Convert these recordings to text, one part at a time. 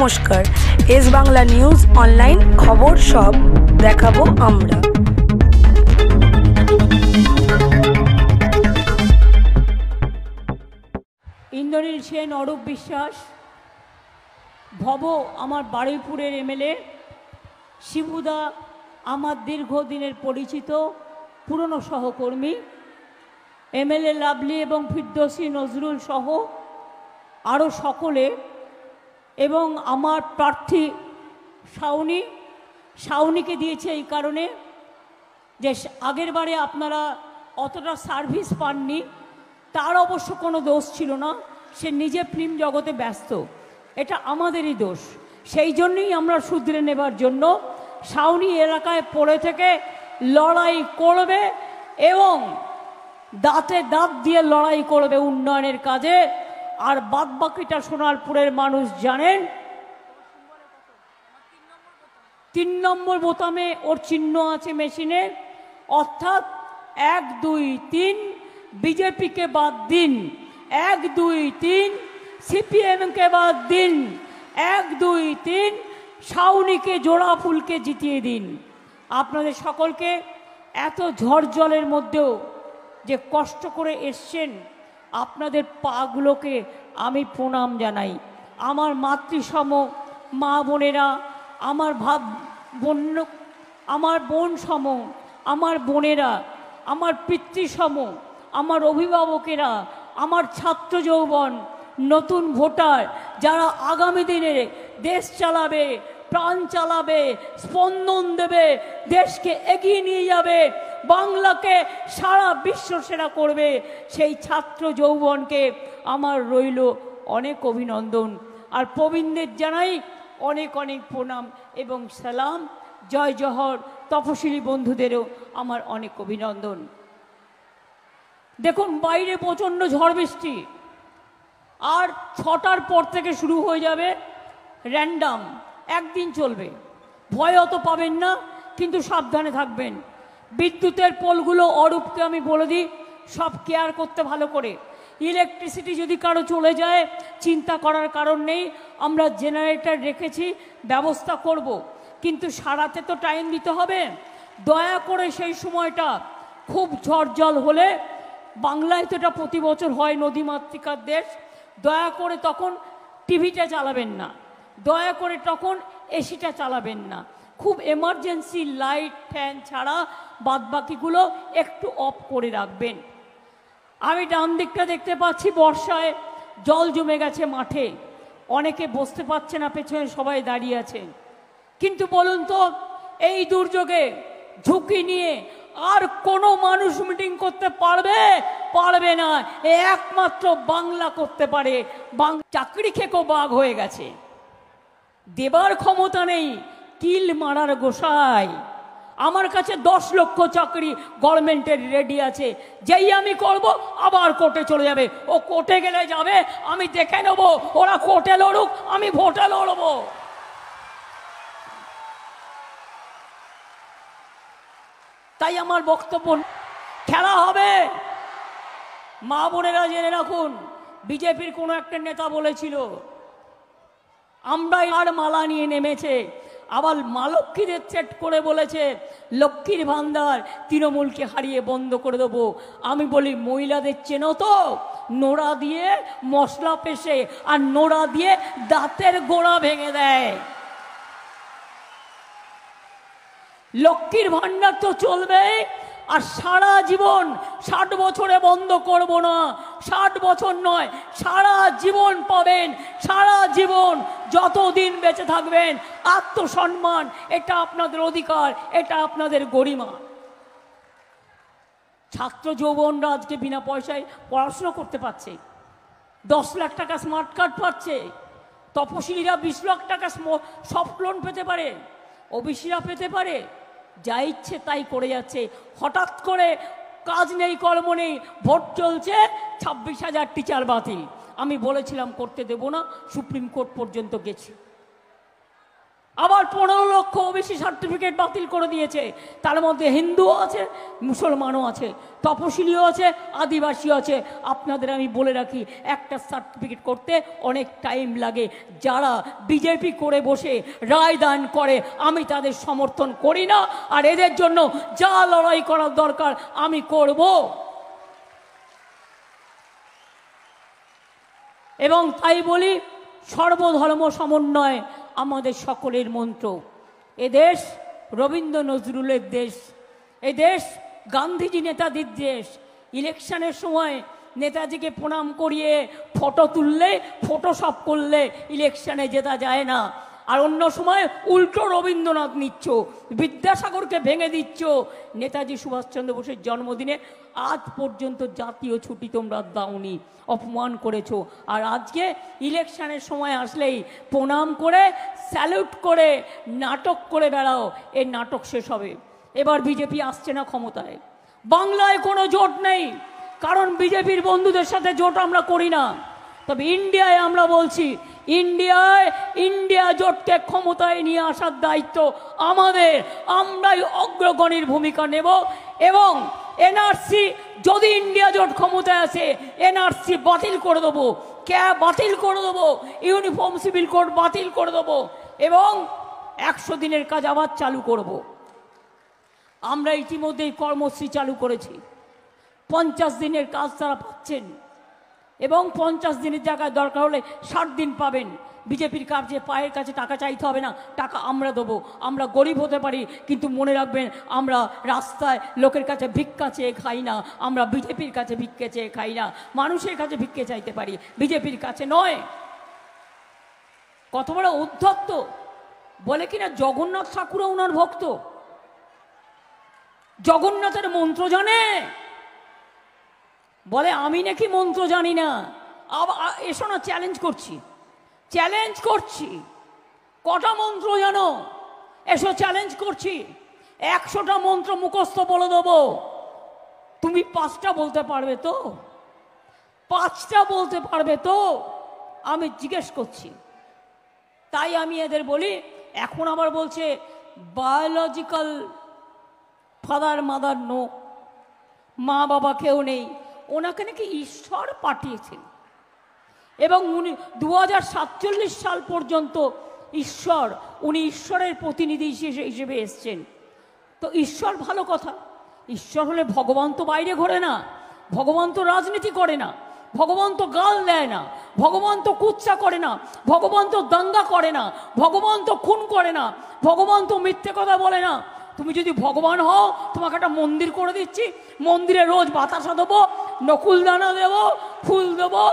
নমস্কার, S Bangla news online খবর সব দেখাবো আমরা। ইন্দ্রনীল সেন, অরূপ বিশ্বাস, ভব আমার বারুইপুরের এমএলএ, শিবুদা আমার দীর্ঘদিনের পরিচিত পুরনো সহকর্মী, এমএলএ লাভলি এবং ফিরদৌসী নজরুল সহ আরও সকলে, এবং আমার প্রার্থী শাওনিকে দিয়েছে এই কারণে যে আগের বারে আপনারা অতটা সার্ভিস পাননি। তার অবশ্য কোনো দোষ ছিল না, সে নিজে ফিল্ম জগতে ব্যস্ত, এটা আমাদেরই দোষ। সেই জন্যই আমরা শুধরে নেবার জন্য শাওনি এলাকায় পড়ে থেকে লড়াই করবে এবং দাঁতে দাঁত দিয়ে লড়াই করবে উন্নয়নের কাজে। আর বাদবাকিটা সোনারপুরের মানুষ জানেন, 3 নম্বর বোতামে ওর চিহ্ন আছে মেশিনে, অর্থাৎ 1, 2, 3 বিজেপিকে বাদ দিন, 1, 2, 3 সিপিএমকে বাদ দিন, 1, 2, 3 শাওনিকে জোড়া ফুলকে জিতিয়ে দিন। আপনাদের সকলকে এত ঝড় জলের মধ্যেও যে কষ্ট করে এসছেন, আপনাদের পাগুলোকে আমি প্রণাম জানাই। আমার মাতৃসম মা বোনেরা, আমার আমার বোন সম, আমার বোনেরা, আমার পিতৃসম, আমার অভিভাবকেরা, আমার ছাত্র যৌবন, নতুন ভোটার যারা আগামী দিনে দেশ চালাবে, প্রাণ চালাবে, স্পন্দন দেবে, দেশকে এগিয়ে নিয়ে যাবে, বাংলাকে সারা বিশ্ব সেরা করবে, সেই ছাত্র যৌবনকে আমার রইল অনেক অভিনন্দন। আর প্রবীণদের জানাই অনেক অনেক প্রণাম এবং সালাম। জয় জহর তপশিলি বন্ধুদেরও আমার অনেক অভিনন্দন। দেখুন, বাইরে প্রচণ্ড ঝড় বৃষ্টি, আর 6টার পর থেকে শুরু হয়ে যাবে র্যান্ডাম, একদিন চলবে। ভয় অত পাবেন না, কিন্তু সাবধানে থাকবেন। বিদ্যুতের পোলগুলো অরূপকে আমি বলে দিই সব কেয়ার করতে ভালো করে। ইলেকট্রিসিটি যদি কারো চলে যায় চিন্তা করার কারণ নেই, আমরা জেনারেটর রেখেছি, ব্যবস্থা করব, কিন্তু সারাতে তো টাইম দিতে হবে। দয়া করে সেই সময়টা খুব ঝড় জল হলে, বাংলায় তো এটা প্রতি বছর হয়, নদীমাতৃকার দেশ, দয়া করে তখন টিভিটা চালাবেন না, দয়া করে তখন এসিটা চালাবেন না। খুব এমার্জেন্সি লাইট ফ্যান ছাড়া বাদবাকিগুলো একটু অফ করে রাখবেন। আমি ডান দিকটা দেখতে পাচ্ছি বর্ষায় জল জমে গেছে মাঠে, অনেকে বসতে পারছে না, পেছনে সবাই দাঁড়িয়ে আছে। কিন্তু বলুন তো, এই দুর্যোগে ঝুঁকি নিয়ে আর কোনো মানুষ মিটিং করতে পারবে না, একমাত্র বাংলা করতে পারে। চাকরি খেকো বাঘ হয়ে গেছে, দেবার ক্ষমতা নেই, কিল মারার গোসাই। আমার কাছে 10 লক্ষ চাকরি গভর্নমেন্টের রেডি আছে, যেই আমি করব আবার কোর্টে চলে যাবে। ও কোর্টে গেলে যাবে, আমি দেখে নেব, ওরা কোর্টে লড়ুক, আমি ভোটে লড়ব। তাই আমার বক্তব্য, খেলা হবে। মা বোনেরা জেনে রাখুন, বিজেপির কোনো একটা নেতা বলেছিল আমরাই আর মালা নিয়ে নেমেছে, আবার মা লক্ষ্মীদের সেট করে বলেছে লক্ষ্মীর ভান্ডার তৃণমূলকে হারিয়ে বন্ধ করে দেবো। আমি বলি, মহিলাদের চেনো তো, নোড়া দিয়ে মশলা পেশে আর নোড়া দিয়ে দাঁতের গোড়া ভেঙে দেয়। লক্ষ্মীর ভান্ডার তো চলবে, আর সারা জীবন, 60 বছরে বন্ধ করব না, 60 বছর নয়, সারা জীবন পাবেন, সারা জীবন যতদিন বেঁচে থাকবেন। আত্মসম্মান, এটা আপনাদের অধিকার, এটা আপনাদের গরিমা। ছাত্র যৌবনরা আজকে বিনা পয়সায় পড়াশোনা করতে পারছে, 10 লাখ টাকা স্মার্ট কার্ড পাচ্ছে, তপশিলীরা 20 লাখ টাকা সফট লোন পেতে পারে, ওবিসিরা পেতে পারে, যা ইচ্ছে তাই করে যাচ্ছে। হঠাৎ করে কাজ নেই, কর্ম নেই, ভোট চলছে, 26,000 টিচার বাতিল। আমি বলেছিলাম করতে দেব না, সুপ্রিম কোর্ট পর্যন্ত গেছি। আবার 15 লক্ষ ওবিসি সার্টিফিকেট বাতিল করে দিয়েছে। তার মধ্যে হিন্দুও আছে, মুসলমানও আছে, তপশিলিও আছে, আদিবাসীও আছে। আপনাদের আমি বলে রাখি, একটা সার্টিফিকেট করতে অনেক টাইম লাগে। যারা বিজেপি করে বসে রায় দান করে, আমি তাদের সমর্থন করি না। আর এদের জন্য যা লড়াই করার দরকার আমি করব। এবং তাই বলি, সর্বধর্ম সমন্বয় আমাদের সকলের মন্ত্র। এদেশ রবীন্দ্র নজরুলের দেশ, এদেশ গান্ধীজি নেতাজির দেশ। ইলেকশনের সময় নেতাজিকে প্রণাম করিয়ে ফটো তুললে, ফটোশপ করলে ইলেকশনে জেতা যায় না। আর অন্য সময় উল্টো রবীন্দ্রনাথ নিচ্ছ, বিদ্যাসাগরকে ভেঙে দিচ্ছ। নেতাজি সুভাষচন্দ্র বোসের জন্মদিনে আজ পর্যন্ত জাতীয় ছুটি তোমরা দাওনি, অপমান করেছো। আর আজকে ইলেকশনের সময় আসলেই প্রণাম করে, স্যালুট করে, নাটক করে বেড়াও। এই নাটক শেষ হবে। এবার বিজেপি আসছে না ক্ষমতায়। বাংলায় কোনো জোট নেই, কারণ বিজেপির বন্ধুদের সাথে জোট আমরা করি না। তবে ইন্ডিয়ায় আমরা বলছি, ইন্ডিয়া জোটকে ক্ষমতায় নিয়ে আসার দায়িত্ব আমাদের। আমরাই অগ্রগণীর ভূমিকা নেব। এবং এনআরসি, যদি ইন্ডিয়া জোট ক্ষমতায় আসে, এনআরসি বাতিল করে দেবো, ক্যাব বাতিল করে দেবো, ইউনিফর্ম সিভিল কোড বাতিল করে দেবো এবং 100 দিনের কাজ আবার চালু করব। আমরা ইতিমধ্যেই কর্মসূচি চালু করেছি। 50 দিনের কাজ তারা পাচ্ছেন এবং 50 দিনের জায়গায় দরকার হলে 60 দিন পাবেন। বিজেপির কাছে পায়ের কাছে টাকা চাইতে হবে না, টাকা আমরা দেবো। আমরা গরিব হতে পারি, কিন্তু মনে রাখবেন, আমরা রাস্তায় লোকের কাছে ভিক্ষা চেয়ে খাই না। আমরা বিজেপির কাছে ভিক্ষে চেয়ে খাই না, মানুষের কাছে ভিক্ষে চাইতে পারি, বিজেপির কাছে নয়। কত বড় উদ্ধত্ত! বলে কিনা জগন্নাথ ঠাকুরও ওনার ভক্ত, জগন্নাথের মন্ত্র জানে। বলে আমি নাকি মন্ত্র জানি না। এসো না, চ্যালেঞ্জ করছি, কটা মন্ত্র জানো? এসো, চ্যালেঞ্জ করছি। 100টা মন্ত্র মুখস্থ বলে দেবো, তুমি 5টা বলতে পারবে তো? 5টা বলতে পারবে তো? আমি জিজ্ঞেস করছি। তাই আমি এদের বলি, এখন আবার বলছে বায়োলজিক্যাল ফাদার মাদার নো, মা বাবা কেউ নেই। ওনাকে নাকি ঈশ্বর পাঠিয়েছেন এবং উনি 2047 সাল পর্যন্ত উনি ঈশ্বরের প্রতিনিধি হিসেবে এসছেন। তো ঈশ্বর ভালো কথা। ঈশ্বর হলে ভগবান তো বাইরে ঘোরে না, ভগবান তো রাজনীতি করে না, ভগবান তো গাল দেয় না, ভগবান তো কুৎসা করে না, ভগবান তো দাঙ্গা করে না, ভগবান তো খুন করে না, ভগবান তো মিথ্যে কথা বলে না। তুমি যদি ভগবান হও, তোমাকে একটা মন্দির করে দিচ্ছি, মন্দিরে রোজ বাতাসা দেবো, নকুলদানা দেবো, ফুল দেবো,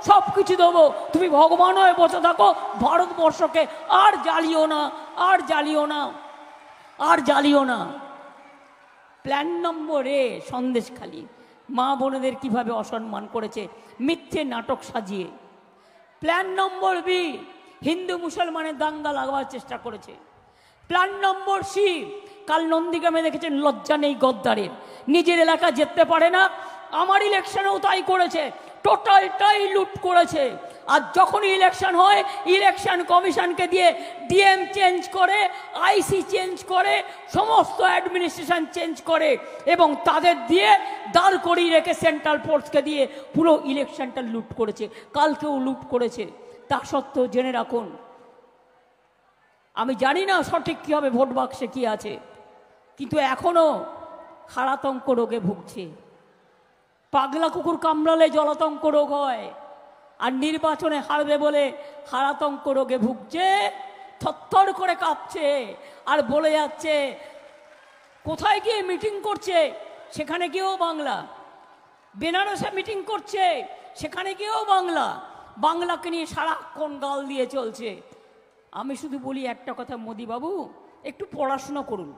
সব কিছু দেবো। তুমি ভগবান হয়ে বসে থাকো, ভারতবর্ষকে আর জ্বালিও না, আর জ্বালিও না, আর জ্বালিও না। প্ল্যান নম্বর এ, সন্দেশখালী মা বোনেদের কিভাবে অসম্মান করেছে মিথ্যে নাটক সাজিয়ে। প্ল্যান নম্বর বি, হিন্দু মুসলমানের দাঙ্গা লাগাবার চেষ্টা করেছে। প্ল্যান নম্বর সি, কাল নন্দীগ্রামে দেখেছেন লজ্জা নেই গদ্দারের, নিজের এলাকা যেতে পারে না। আমার ইলেকশনেও তাই করেছে, টোটালটাই লুট করেছে। আর যখনই ইলেকশন হয়, ইলেকশন কমিশনকে দিয়ে ডিএম চেঞ্জ করে, আইসি চেঞ্জ করে, সমস্ত অ্যাডমিনিস্ট্রেশন চেঞ্জ করে এবং তাদের দিয়ে দাঁড় করিয়ে রেখে সেন্ট্রাল ফোর্সকে দিয়ে পুরো ইলেকশনটা লুট করেছে। কালকেও লুট করেছে। তা সত্ত্বেও জেনে রাখুন, আমি জানি না সঠিক কী হবে, ভোট বাক্সে কী আছে, কিন্তু এখনও হারাতঙ্ক রোগে ভুগছে। পাগলা কুকুর কামড়ালে জলাতঙ্ক রোগ হয়, আর নির্বাচনে হারবে বলে হারাতঙ্ক রোগে ভুগছে, থরথর করে কাঁপছে আর বলে যাচ্ছে। কোথায় গিয়ে মিটিং করছে, সেখানে গিয়েও বাংলা। বেনারসে মিটিং করছে, সেখানে গিয়েও বাংলা। বাংলাকে নিয়ে সারাক্ষণ গাল দিয়ে চলছে। আমি শুধু বলি একটা কথা, মোদি বাবু একটু পড়াশোনা করুন।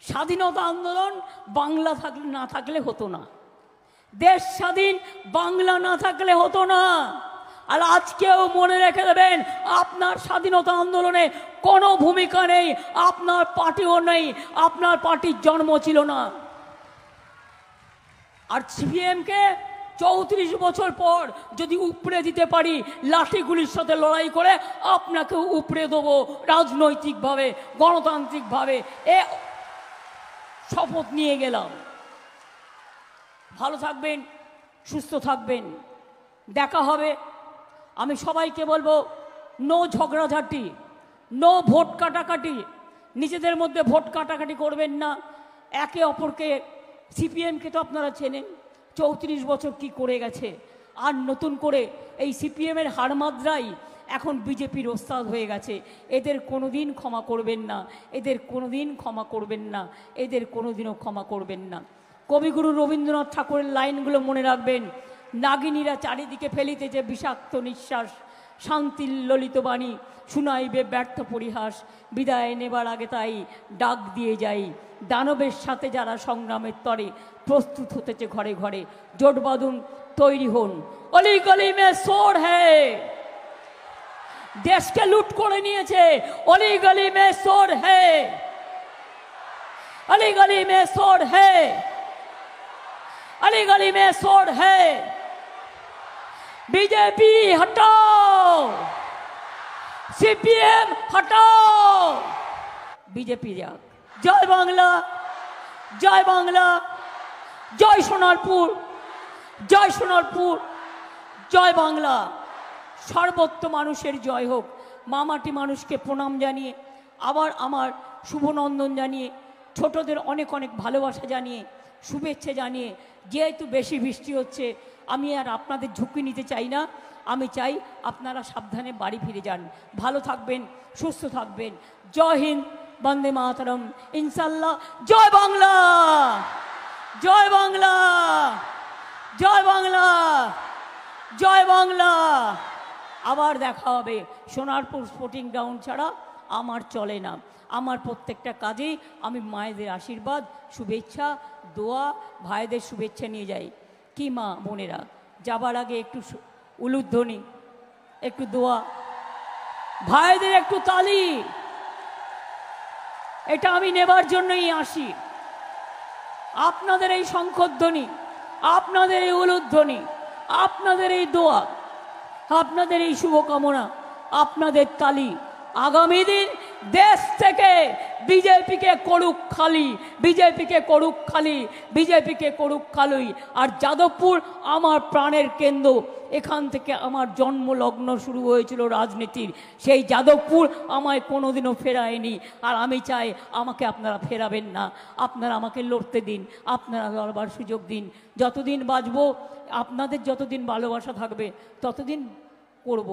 স্বাধীনতা আন্দোলন বাংলা না থাকলে হতো না, দেশ স্বাধীন বাংলা না থাকলে হতো না। আর আজকেও মনে রেখে দেবেন, আপনার স্বাধীনতা আন্দোলনে কোনো ভূমিকা নেই, আপনার পার্টিও নেই, আপনার পার্টির জন্ম ছিল না। আর সিপিএমকে 34 বছর পর যদি উপড়ে দিতে পারি লাঠিগুলির সাথে লড়াই করে, আপনাকে উপড়ে দেবো রাজনৈতিকভাবে, গণতান্ত্রিকভাবে। এ শপথ নিয়ে গেলাম। ভালো থাকবেন, সুস্থ থাকবেন, দেখা হবে। আমি সবাইকে বলবো, নো ঝগড়াঝাটি, নো ভোট কাটাকাটি, নিজেদের মধ্যে ভোট কাটাকাটি করবেন না। একে অপরকে, সিপিএমকে তো আপনারা চেনেন, 34 বছর কি করে গেছে। আর নতুন করে এই সিপিএমের হাড়মাদ্রাই এখন বিজেপির ওস্তাদ হয়ে গেছে। এদের কোনোদিন ক্ষমা করবেন না, এদের কোনোদিন ক্ষমা করবেন না, এদের কোনোদিনও ক্ষমা করবেন না। কবিগুরু রবীন্দ্রনাথ ঠাকুরের লাইনগুলো মনে রাখবেন। নাগিনীরা চারিদিকে ফেলিতেছে বিষাক্ত নিঃশ্বাস, শান্তির ললিত বাণী শুনাইবে ব্যর্থ পরিহাস, বিদায় নেবার আগে তাই ডাক দিয়ে যাই, দানবের সাথে যারা সংগ্রামের তরে প্রস্তুত হতেছে ঘরে ঘরে, জোট বাঁধুন, তৈরি হন। অলি গলি মে সোর হ্যায়, দেশকে লুট করে নিয়েছে। অলি গলি মে সোর হ্যায়, অলি গলি মে সোর হ্যায়, अली गली में शोर है। बीजेपी हटाओ, सीपीएम हटाओ, बीजेपी जाग। जय बांग्ला, जय बांग्ला, जय सोनारपुर, जय सोनारपुर, जय बांग्ला। सर्वत्र मानुषेर जय होक। मामाटी मानुषके प्रणाम जानिए, आबार आमार शुभनंदन जानिए, छोटोदेर अनेक अनेक भालोबासा जानिए, शुभेच्छा जानिए। যেহেতু বেশি বৃষ্টি হচ্ছে, আমি আর আপনাদের ঝুঁকি নিতে চাই না। আমি চাই আপনারা সাবধানে বাড়ি ফিরে যান। ভালো থাকবেন, সুস্থ থাকবেন। জয় হিন্দ, বন্দে মাতরম, ইনশাল্লাহ। জয় বাংলা, জয় বাংলা, জয় বাংলা, জয় বাংলা। আবার দেখা হবে। সোনারপুর স্পোর্টিং গ্রাউন্ড ছাড়া আমার চলে না। আমার প্রত্যেকটা কাজেই আমি মায়েদের আশীর্বাদ, শুভেচ্ছা, দোয়া, ভাইদের শুভেচ্ছা নিয়ে যাই। কি মা বোনেরা, যাবার আগে একটু উলুধ্বনি, একটু দোয়া, ভাইদের একটু তালি, এটা আমি নেবার জন্যই আসি। আপনাদের এই শঙ্খধ্বনি, আপনাদের এই উলুধ্বনি, আপনাদের এই দোয়া, আপনাদের এই শুভকামনা, আপনাদের তালি আগামী দিন দেশ থেকে বিজেপিকে করুক খালি, বিজেপিকে করুক খালি, বিজেপিকে করুক খালি। আর যাদবপুর আমার প্রাণের কেন্দ্র, এখান থেকে আমার জন্মলগ্ন শুরু হয়েছিল রাজনীতির। সেই যাদবপুর আমায় কোনোদিনও ফেরায়নি, আর আমি চাই আমাকে আপনারা ফেরাবেন না। আপনারা আমাকে লড়তে দিন, আপনারা লড়বার সুযোগ দিন। যতদিন বাঁচবো, আপনাদের যতদিন ভালোবাসা থাকবে ততদিন করব।